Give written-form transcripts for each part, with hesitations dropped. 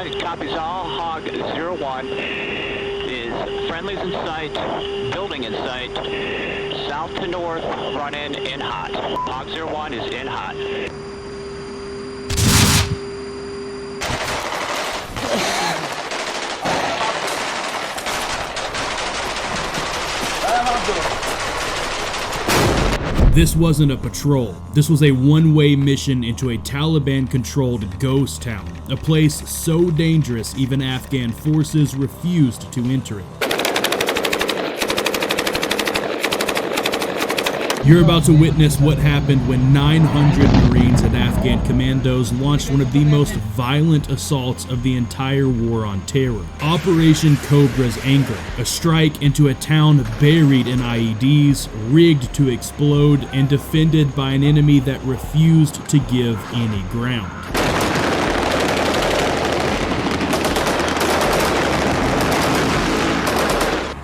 01 copies all. Hog 01 is friendlies in sight, building in sight, south to north, run in hot. Hog 01 is in hot. This wasn't a patrol. This was a one-way mission into a Taliban-controlled ghost town, a place so dangerous even Afghan forces refused to enter it. You're about to witness what happened when 900 Marines and Afghan commandos launched one of the most violent assaults of the entire war on terror. Operation Cobra's Anger, a strike into a town buried in IEDs, rigged to explode, and defended by an enemy that refused to give any ground.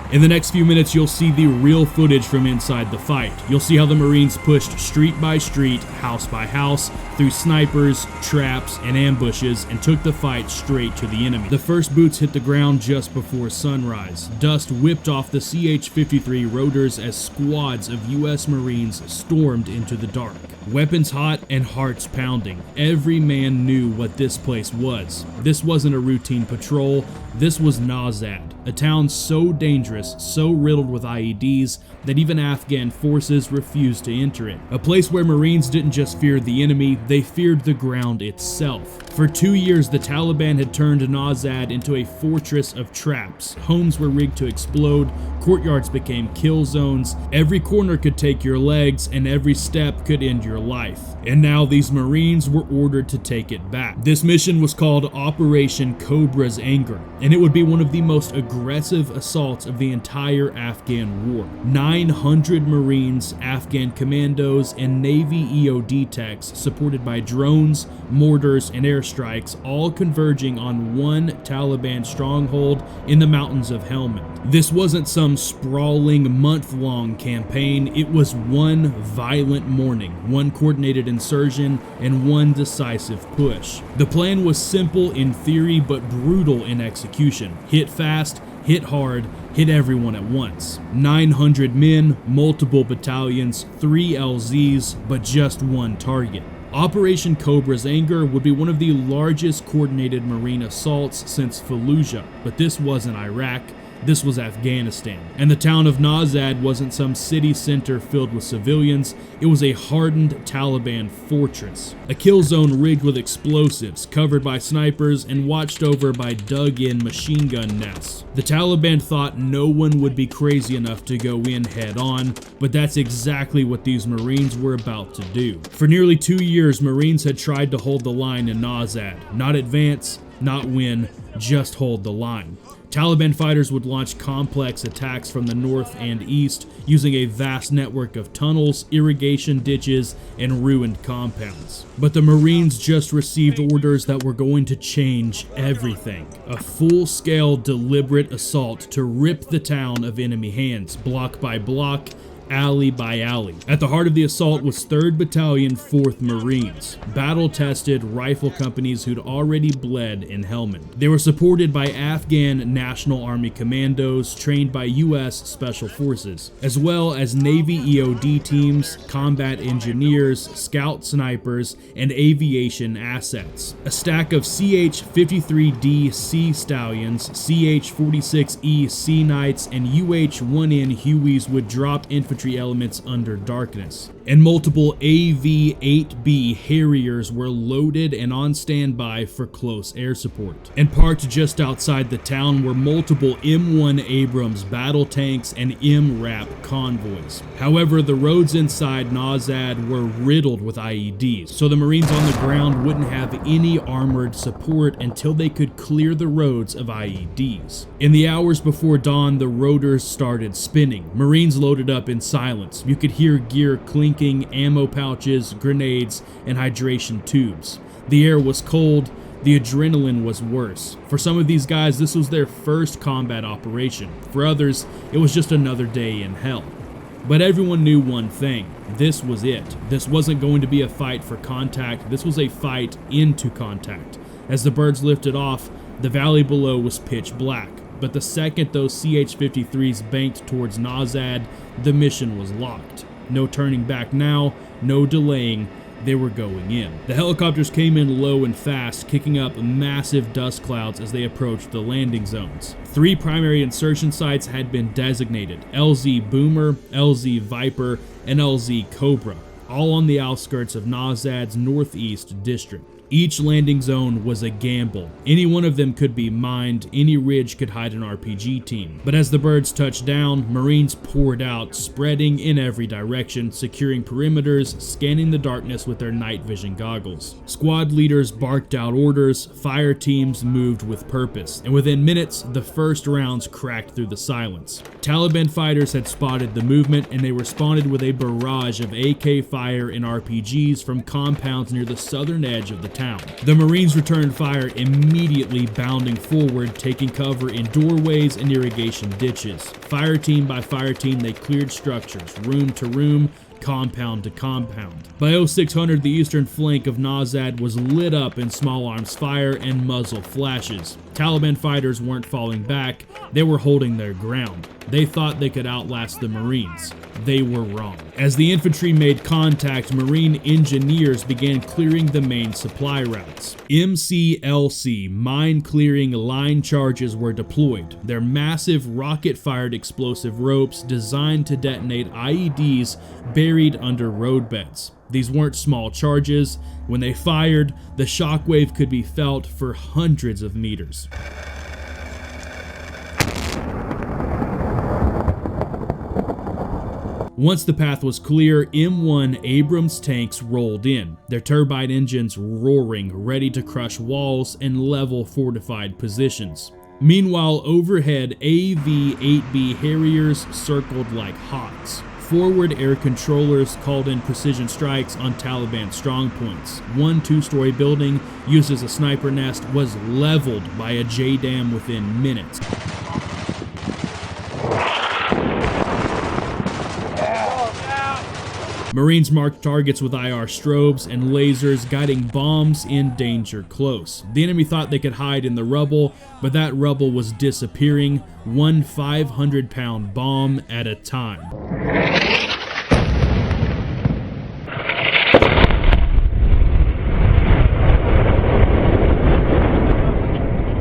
In the next few minutes, you'll see the real footage from inside the fight. You'll see how the Marines pushed street by street, house by house, through snipers, traps, and ambushes, and took the fight straight to the enemy. The first boots hit the ground just before sunrise. Dust whipped off the CH-53 rotors as squads of U.S. Marines stormed into the dark. Weapons hot and hearts pounding. Every man knew what this place was. This wasn't a routine patrol. This was Nazad, a town so dangerous, so riddled with IEDs, that even Afghan forces refused to enter it. A place where Marines didn't just fear the enemy, they feared the ground itself. For 2 years, the Taliban had turned Nazad into a fortress of traps. Homes were rigged to explode, courtyards became kill zones, every corner could take your legs, and every step could end your life. And now these Marines were ordered to take it back. This mission was called Operation Cobra's Anger, and it would be one of the most aggressive assaults of the entire Afghan war. 900 Marines, Afghan commandos, and Navy EOD techs supported by drones, mortars, and airstrikes, all converging on one Taliban stronghold in the mountains of Helmand. This wasn't some sprawling month-long campaign, it was one violent morning, one coordinated insertion, and one decisive push. The plan was simple in theory but brutal in execution. Hit fast, hit hard, hit everyone at once. 900 men, multiple battalions, 3 LZs, but just one target. Operation Cobra's Anger would be one of the largest coordinated Marine assaults since Fallujah, but this wasn't Iraq. This was Afghanistan. And the town of Nazad wasn't some city center filled with civilians, it was a hardened Taliban fortress. A kill zone rigged with explosives, covered by snipers, and watched over by dug-in machine gun nests. The Taliban thought no one would be crazy enough to go in head-on, but that's exactly what these Marines were about to do. For nearly 2 years, Marines had tried to hold the line in Nazad. Not advance, not win, just hold the line. Taliban fighters would launch complex attacks from the north and east using a vast network of tunnels, irrigation ditches, and ruined compounds. But the Marines just received orders that were going to change everything. A full-scale, deliberate assault to rip the town of enemy hands, block by block, alley by alley. At the heart of the assault was 3rd Battalion, 4th Marines, battle-tested rifle companies who'd already bled in Helmand. They were supported by Afghan National Army commandos trained by U.S. Special Forces, as well as Navy EOD teams, combat engineers, scout snipers, and aviation assets. A stack of CH-53D Sea Stallions, CH-46E Sea Knights, and UH-1N Hueys would drop infantry elements under darkness, and multiple AV-8B Harriers were loaded and on standby for close air support. And parked just outside the town were multiple M1 Abrams battle tanks and MRAP convoys. However, the roads inside Nazad were riddled with IEDs, so the Marines on the ground wouldn't have any armored support until they could clear the roads of IEDs. In the hours before dawn, the rotors started spinning. Marines loaded up in silence. You could hear gear clinking, ammo pouches, grenades, and hydration tubes. The air was cold, the adrenaline was worse. For some of these guys, this was their first combat operation. For others, it was just another day in hell. But everyone knew one thing. This was it. This wasn't going to be a fight for contact. This was a fight into contact. As the birds lifted off, The valley below was pitch black, but the second those CH-53s banked towards Nazad, the mission was locked. No turning back now, no delaying. They were going in. The helicopters came in low and fast, kicking up massive dust clouds as they approached the landing zones. 3 primary insertion sites had been designated: LZ Boomer, LZ Viper, and LZ Cobra, all on the outskirts of Nazad's northeast district. Each landing zone was a gamble. Any one of them could be mined, any ridge could hide an RPG team. But as the birds touched down, Marines poured out, spreading in every direction, securing perimeters, scanning the darkness with their night vision goggles. Squad leaders barked out orders, fire teams moved with purpose, and within minutes, the first rounds cracked through the silence. Taliban fighters had spotted the movement, and they responded with a barrage of AK fire and RPGs from compounds near the southern edge of the town. The Marines returned fire immediately, bounding forward, taking cover in doorways and irrigation ditches. Fire team by fire team, they cleared structures, room to room, compound to compound. By 0600, the eastern flank of Nazad was lit up in small arms fire and muzzle flashes. Taliban fighters weren't falling back, they were holding their ground. They thought they could outlast the Marines. They were wrong. As the infantry made contact, Marine engineers began clearing the main supply routes. MCLC, mine clearing line charges, were deployed. Their massive rocket-fired explosive ropes designed to detonate IEDs buried under roadbeds. These weren't small charges. When they fired, the shockwave could be felt for hundreds of meters. Once the path was clear, M1 Abrams tanks rolled in, their turbine engines roaring, ready to crush walls and level fortified positions. Meanwhile, overhead, AV-8B Harriers circled like hawks. Forward air controllers called in precision strikes on Taliban strongpoints. One 2-story building used as a sniper nest was leveled by a JDAM within minutes. Marines marked targets with IR strobes and lasers, guiding bombs in danger close. The enemy thought they could hide in the rubble, but that rubble was disappearing, one 500-pound bomb at a time.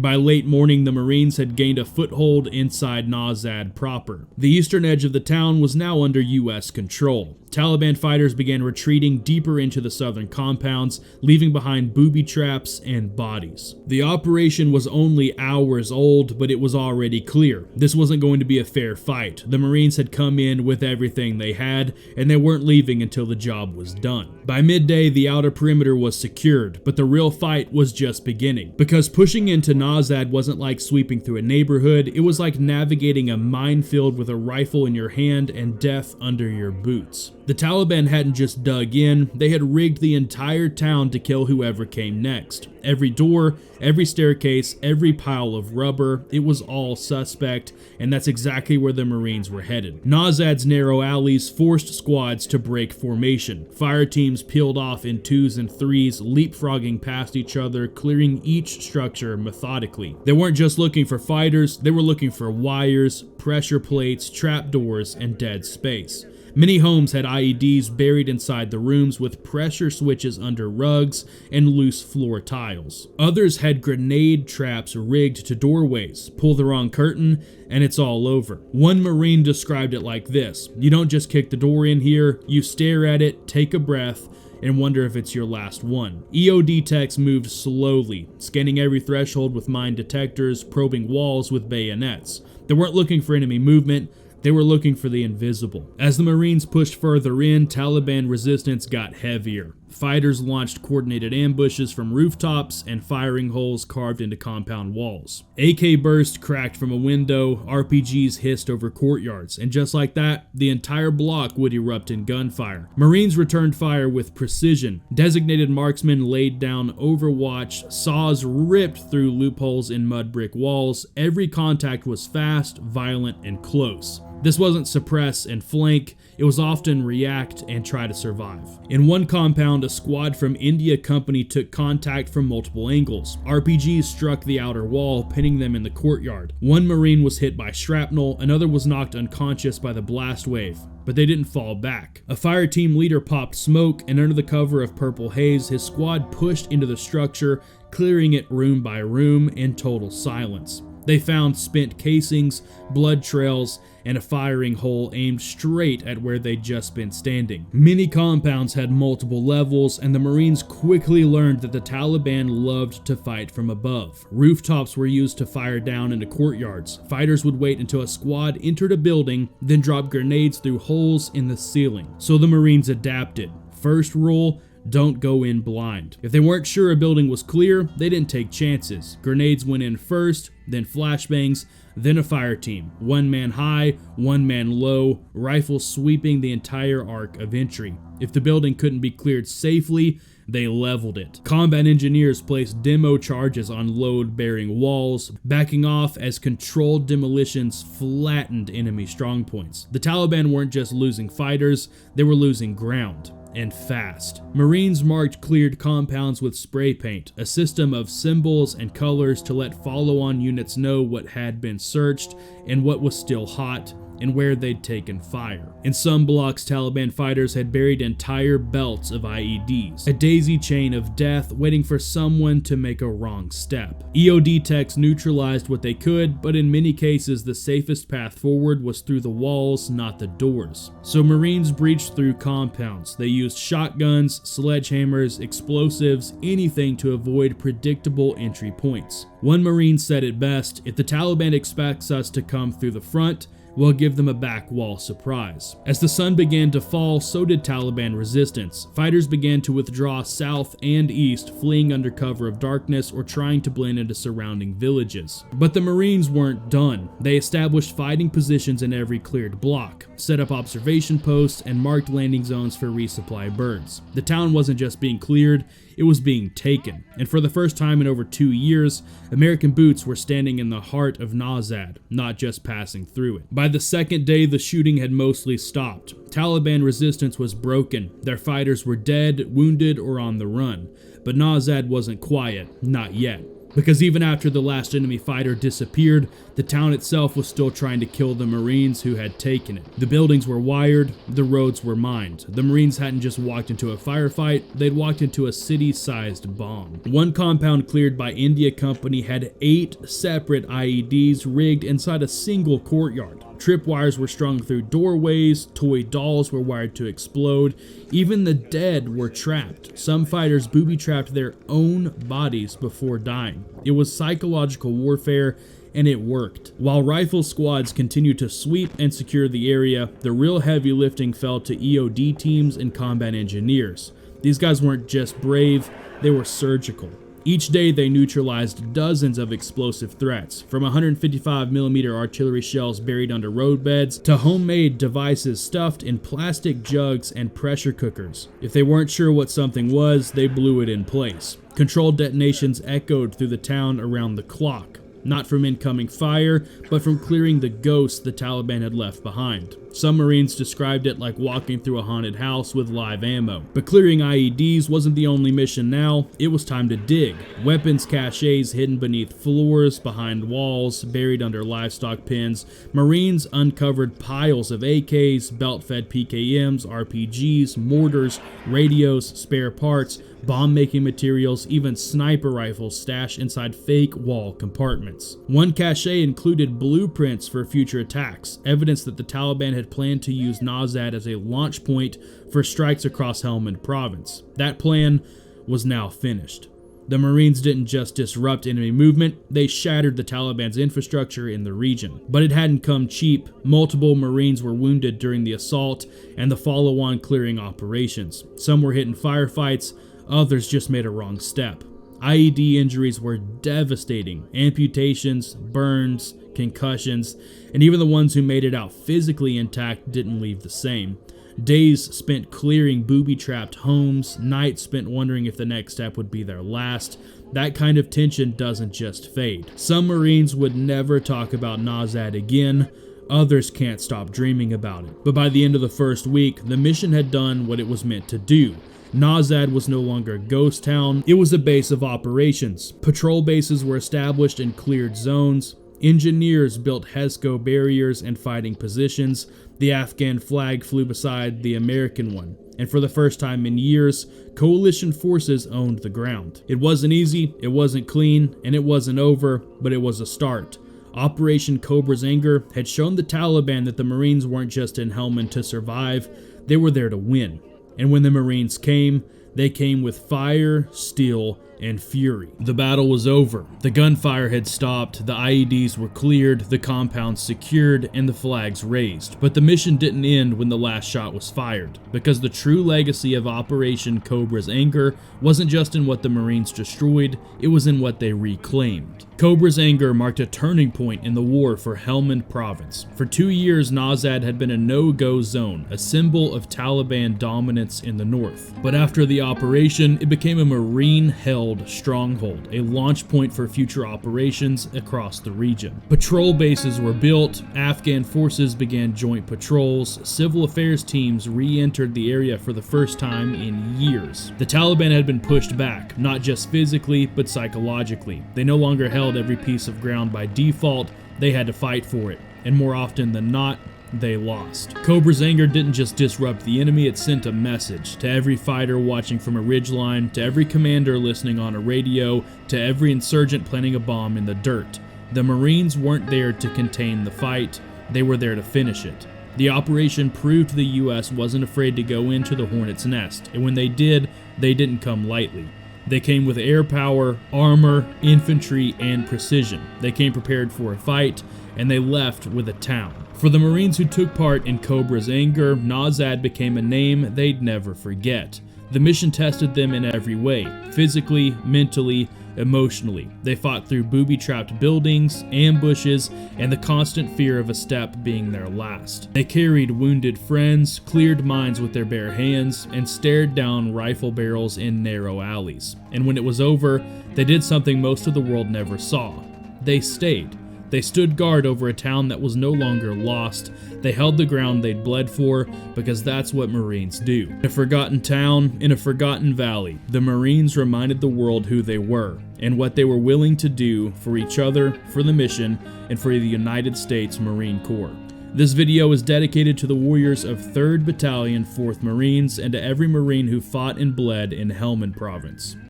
By late morning, the Marines had gained a foothold inside Nazad proper. The eastern edge of the town was now under U.S. control. Taliban fighters began retreating deeper into the southern compounds, leaving behind booby traps and bodies. The operation was only hours old, but it was already clear. This wasn't going to be a fair fight. The Marines had come in with everything they had, and they weren't leaving until the job was done. By midday, the outer perimeter was secured, but the real fight was just beginning. Because pushing into Nazad wasn't like sweeping through a neighborhood, it was like navigating a minefield with a rifle in your hand and death under your boots. The Taliban hadn't just dug in, they had rigged the entire town to kill whoever came next. Every door, every staircase, every pile of rubber, it was all suspect, and that's exactly where the Marines were headed. Nazad's narrow alleys forced squads to break formation. Fire teams peeled off in 2s and 3s, leapfrogging past each other, clearing each structure methodically. They weren't just looking for fighters, they were looking for wires, pressure plates, trapdoors, and dead space. Many homes had IEDs buried inside the rooms with pressure switches under rugs and loose floor tiles. Others had grenade traps rigged to doorways. Pull the wrong curtain and it's all over. One Marine described it like this: "You don't just kick the door in here, you stare at it, take a breath, and wonder if it's your last one." EOD techs moved slowly, scanning every threshold with mine detectors, probing walls with bayonets. They weren't looking for enemy movement, they were looking for the invisible. As the Marines pushed further in, Taliban resistance got heavier. Fighters launched coordinated ambushes from rooftops and firing holes carved into compound walls. AK burst cracked from a window, RPGs hissed over courtyards, and just like that, the entire block would erupt in gunfire. Marines returned fire with precision. Designated marksmen laid down overwatch, saws ripped through loopholes in mud brick walls. Every contact was fast, violent, and close. This wasn't suppress and flank, It was often react and try to survive. In one compound, a squad from India Company took contact from multiple angles. RPGs struck the outer wall, pinning them in the courtyard. One Marine was hit by shrapnel, another was knocked unconscious by the blast wave, but they didn't fall back. A fire team leader popped smoke, and under the cover of purple haze, his squad pushed into the structure, clearing it room by room in total silence. They found spent casings, blood trails, and a firing hole aimed straight at where they'd just been standing. Many compounds had multiple levels, and the Marines quickly learned that the Taliban loved to fight from above. Rooftops were used to fire down into courtyards. Fighters would wait until a squad entered a building, then drop grenades through holes in the ceiling. So the Marines adapted. First rule: don't go in blind. If they weren't sure a building was clear, they didn't take chances. Grenades went in first, then flashbangs, then a fire team. One man high, one man low, rifles sweeping the entire arc of entry. If the building couldn't be cleared safely, they leveled it. Combat engineers placed demo charges on load-bearing walls, backing off as controlled demolitions flattened enemy strongpoints. The Taliban weren't just losing fighters, they were losing ground. And fast. Marines marked cleared compounds with spray paint, a system of symbols and colors to let follow-on units know what had been searched and what was still hot, and where they'd taken fire. In some blocks, Taliban fighters had buried entire belts of IEDs, a daisy chain of death waiting for someone to make a wrong step. EOD techs neutralized what they could, but in many cases the safest path forward was through the walls, not the doors. So Marines breached through compounds. They used shotguns, sledgehammers, explosives, anything to avoid predictable entry points. One Marine said it best: "If the Taliban expects us to come through the front, we'll give them a back wall surprise." As the sun began to fall, so did Taliban resistance. Fighters began to withdraw south and east, fleeing under cover of darkness or trying to blend into surrounding villages. But the Marines weren't done. They established fighting positions in every cleared block, set up observation posts, and marked landing zones for resupply birds. The town wasn't just being cleared, it was being taken. And for the first time in over 2 years, American boots were standing in the heart of Nazad, not just passing through it. By the second day, the shooting had mostly stopped. Taliban resistance was broken. Their fighters were dead, wounded, or on the run. But Nazad wasn't quiet, not yet. Because even after the last enemy fighter disappeared, the town itself was still trying to kill the Marines who had taken it. The buildings were wired, the roads were mined. The Marines hadn't just walked into a firefight, they'd walked into a city-sized bomb. One compound cleared by India Company had 8 separate IEDs rigged inside a single courtyard. Tripwires were strung through doorways, toy dolls were wired to explode, even the dead were trapped. Some fighters booby-trapped their own bodies before dying. It was psychological warfare, and it worked. While rifle squads continued to sweep and secure the area, the real heavy lifting fell to EOD teams and combat engineers. These guys weren't just brave, they were surgical. Each day they neutralized dozens of explosive threats, from 155mm artillery shells buried under roadbeds to homemade devices stuffed in plastic jugs and pressure cookers. If they weren't sure what something was, they blew it in place. Controlled detonations echoed through the town around the clock. Not from incoming fire, but from clearing the ghosts the Taliban had left behind. Some Marines described it like walking through a haunted house with live ammo. But clearing IEDs wasn't the only mission now, it was time to dig. Weapons caches hidden beneath floors, behind walls, buried under livestock pens. Marines uncovered piles of AKs, belt-fed PKMs, RPGs, mortars, radios, spare parts, bomb-making materials, even sniper rifles stashed inside fake wall compartments. One cache included blueprints for future attacks, evidence that the Taliban had planned to use Nazad as a launch point for strikes across Helmand province. That plan was now finished. The Marines didn't just disrupt enemy movement, they shattered the Taliban's infrastructure in the region. But it hadn't come cheap. Multiple Marines were wounded during the assault and the follow-on clearing operations. Some were hit in firefights, others just made a wrong step. IED injuries were devastating. Amputations, burns, concussions, and even the ones who made it out physically intact didn't leave the same. Days spent clearing booby-trapped homes, nights spent wondering if the next step would be their last. That kind of tension doesn't just fade. Some Marines would never talk about Nazad again, Others can't stop dreaming about it. But by the end of the first week, the mission had done what it was meant to do. Nazad was no longer a ghost town, it was a base of operations. Patrol bases were established in cleared zones. Engineers built HESCO barriers and fighting positions. The Afghan flag flew beside the American one. And for the first time in years, coalition forces owned the ground. It wasn't easy, it wasn't clean, and it wasn't over, but it was a start. Operation Cobra's Anger had shown the Taliban that the Marines weren't just in Helmand to survive, they were there to win. And when the Marines came, they came with fire, steel, and fury. The battle was over. The gunfire had stopped, the IEDs were cleared, the compounds secured, and the flags raised. But the mission didn't end when the last shot was fired, because the true legacy of Operation Cobra's Anger wasn't just in what the Marines destroyed, it was in what they reclaimed. Cobra's Anger marked a turning point in the war for Helmand province. For 2 years, Nazad had been a no-go zone, a symbol of Taliban dominance in the north. But after the operation, it became a Marine-held stronghold, a launch point for future operations across the region. Patrol bases were built, Afghan forces began joint patrols, civil affairs teams re-entered the area for the first time in years. The Taliban had been pushed back, not just physically, but psychologically. They no longer held every piece of ground by default, they had to fight for it, and more often than not, they lost. Cobra's Anger didn't just disrupt the enemy, it sent a message to every fighter watching from a ridgeline, to every commander listening on a radio, to every insurgent planting a bomb in the dirt. The Marines weren't there to contain the fight, they were there to finish it. The operation proved the US wasn't afraid to go into the hornet's nest, and when they did, they didn't come lightly. They came with air power, armor, infantry, and precision. They came prepared for a fight, and they left with a town. For the Marines who took part in Cobra's Anger, Nazad became a name they'd never forget. The mission tested them in every way, physically, mentally, emotionally. They fought through booby-trapped buildings, ambushes, and the constant fear of a step being their last. They carried wounded friends, cleared mines with their bare hands, and stared down rifle barrels in narrow alleys. And when it was over, they did something most of the world never saw. They stayed. They stood guard over a town that was no longer lost. They held the ground they'd bled for, because that's what Marines do. In a forgotten town, in a forgotten valley, the Marines reminded the world who they were, and what they were willing to do for each other, for the mission, and for the United States Marine Corps. This video is dedicated to the warriors of 3rd Battalion, 4th Marines, and to every Marine who fought and bled in Helmand Province.